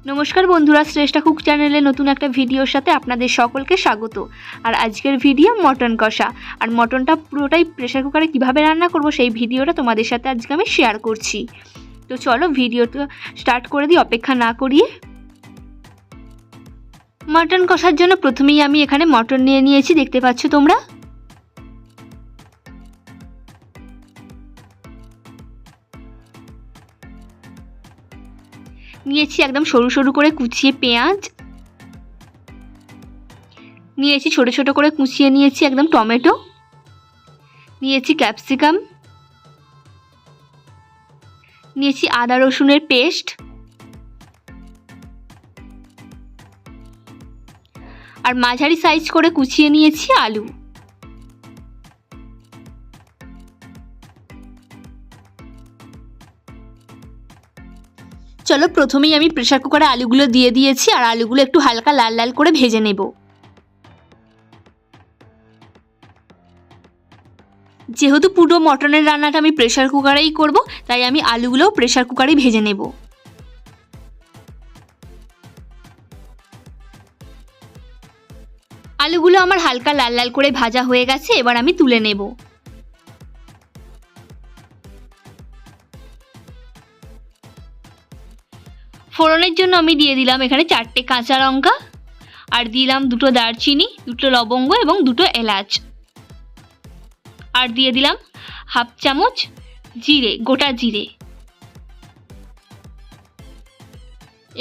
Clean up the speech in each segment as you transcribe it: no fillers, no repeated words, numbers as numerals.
নমস্কার বন্ধুরা, শ্রেষ্ঠা কুক চ্যানেলে নতুন একটা ভিডিওর সাথে আপনাদের সকলকে স্বাগত। আর আজকের ভিডিও মটন কষা। আর মটনটা পুরোটাই প্রেসার কুকারে কিভাবে রান্না করব সেই ভিডিওটা তোমাদের সাথে আজকে আমি শেয়ার করছি। তো চলো ভিডিওটা স্টার্ট করে দিই অপেক্ষা না করিয়ে। মটন কষার জন্য প্রথমেই আমি এখানে মটন নিয়ে নিয়েছি, দেখতে পাচ্ছ তোমরা। নিয়েছি একদম সরু সরু করে কুচিয়ে পেঁয়াজ, নিয়েছি ছোট ছোট করে কুচিয়ে নিয়েছি একদম টমেটো, নিয়েছি ক্যাপসিকাম, নিয়েছি আদা রসুনের পেস্ট, আর মাঝারি সাইজ করে কুচিয়ে নিয়েছি আলু। চলো প্রথমেই আমি প্রেসার কুকারে আলুগুলো দিয়ে দিয়েছি, আর আলুগুলো একটু হালকা লাল লাল করে ভেজে নেব। যেহেতু পুরো মটনের রান্নাটা আমি প্রেসার কুকারেই করব, তাই আমি আলুগুলোও প্রেসার কুকারেই ভেজে নেব। আলুগুলো আমার হালকা লাল লাল করে ভাজা হয়ে গেছে, এবার আমি তুলে নেব। ফোড়নের জন্য আমি দিয়ে দিলাম এখানে 4টে কাঁচা লঙ্কা, আর দিলাম 2টো দারচিনি, 2টো লবঙ্গ এবং 2টো এলাচ, আর দিয়ে দিলাম 1/2 চামচ জিরে, গোটা জিরে।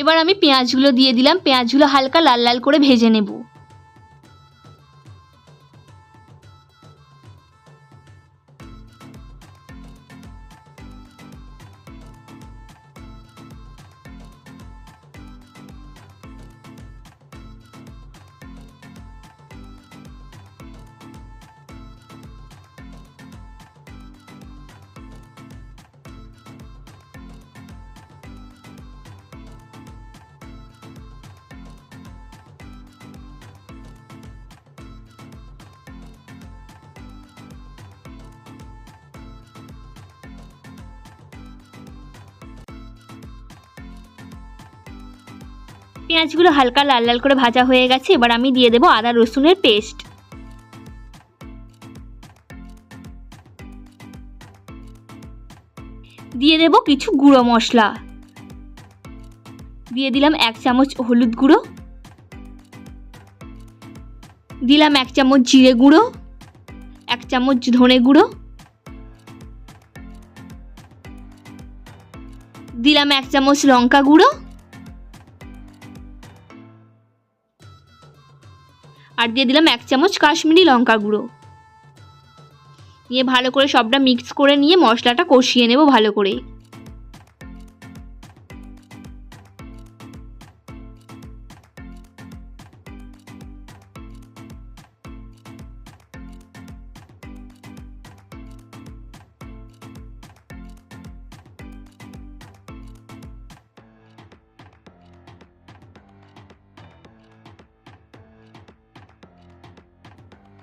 এবার আমি পেঁয়াজগুলো দিয়ে দিলাম, পেঁয়াজগুলো হালকা লাল লাল করে ভেজে নেব। পেঁয়াজগুলো হালকা লাল লাল করে ভাজা হয়ে গেছে, এবার আমি দিয়ে দেব আদা রসুনের পেস্ট। দিয়ে দেব কিছু গুঁড়ো মশলা, দিয়ে দিলাম 1 চামচ হলুদ গুঁড়ো, দিলাম 1 চামচ জিরে গুঁড়ো, 1 চামচ ধনে গুঁড়ো, দিলাম 1 চামচ লঙ্কা গুঁড়ো, আর দিয়ে দিলাম 1 চামচ কাশ্মীরি লঙ্কা গুঁড়ো। নিয়ে ভালো করে সবটা মিক্স করে নিয়ে মশলাটা কষিয়ে নেব ভালো করে।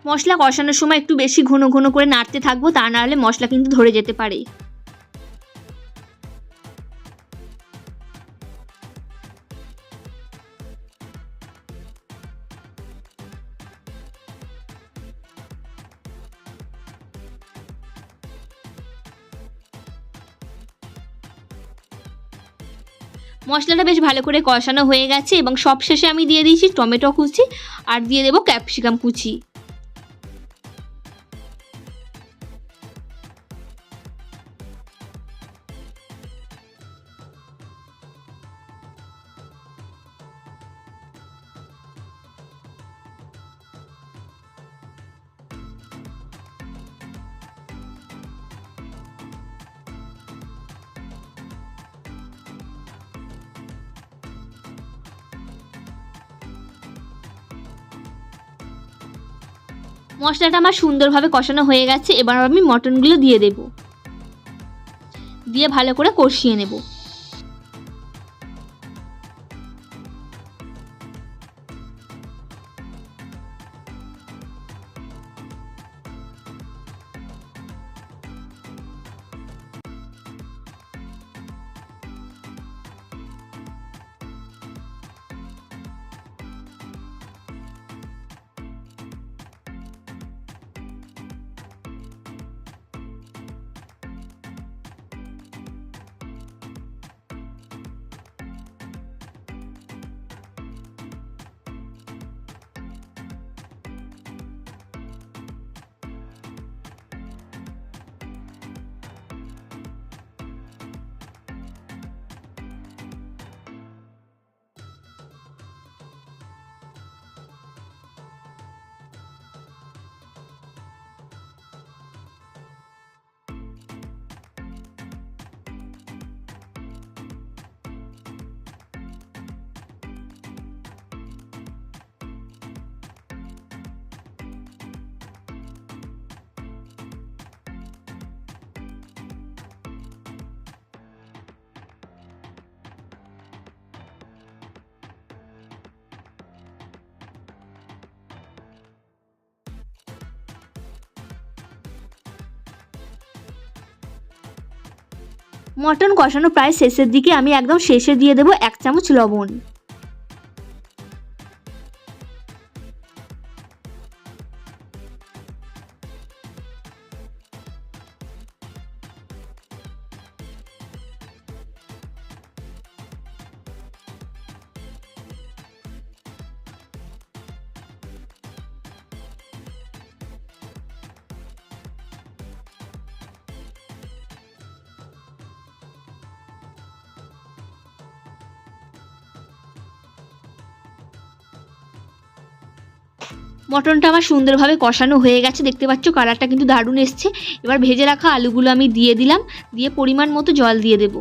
মশলা কষানোর সময় একটু বেশি ঘন ঘন করে নাড়তে থাকবো, তা না হলে মশলা কিন্তু ধরে যেতে পারে। মশলাটা বেশ ভালো করে কষানো হয়ে গেছে, এবং সবশেষে আমি দিয়ে দিয়েছি টমেটো কুচি, আর দিয়ে দেবো ক্যাপসিকাম কুচি। মশলাটা আমার সুন্দরভাবে কষানো হয়ে গেছে, এবার আমি মটনগুলো দিয়ে দেব, দিয়ে ভালো করে কষিয়ে নেব। মটন কষানো প্রায় শেষের দিকে, আমি একদম শেষে দিয়ে দেবো 1 চামচ লবণ। মটনটা আমার সুন্দরভাবে কষানো হয়ে গেছে, দেখতে পাচ্ছ কালারটা কিন্তু দারুণ এসছে। এবার ভেজে রাখা আলুগুলো আমি দিয়ে দিলাম, দিয়ে পরিমাণ মতো জল দিয়ে দেবো।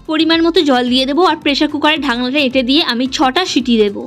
পরিমাণ মতো জল দিয়ে দেবো আর প্রেসার কুকারের ঢাকনাটা এঁটে দিয়ে আমি 6টা সিটি দেবো।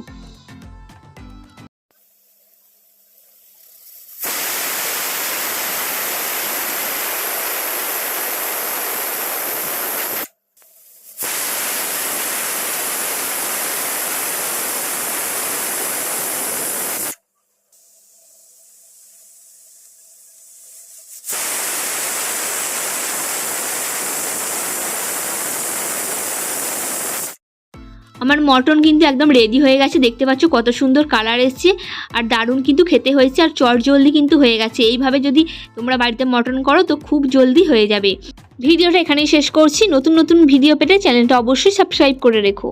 আমার মটন কিন্তু একদম রেডি হয়ে গেছে, দেখতে পাচ্ছ কত সুন্দর কালার এসছে আর দারুণ কিন্তু খেতে হয়েছে আর চটজলদি কিন্তু হয়ে গেছে। এইভাবে যদি তোমরা বাড়িতে মটন করো তো খুব জলদি হয়ে যাবে। ভিডিওটা এখানেই শেষ করছি। নতুন নতুন ভিডিও পেতে চ্যানেলটা অবশ্যই সাবস্ক্রাইব করে রেখো।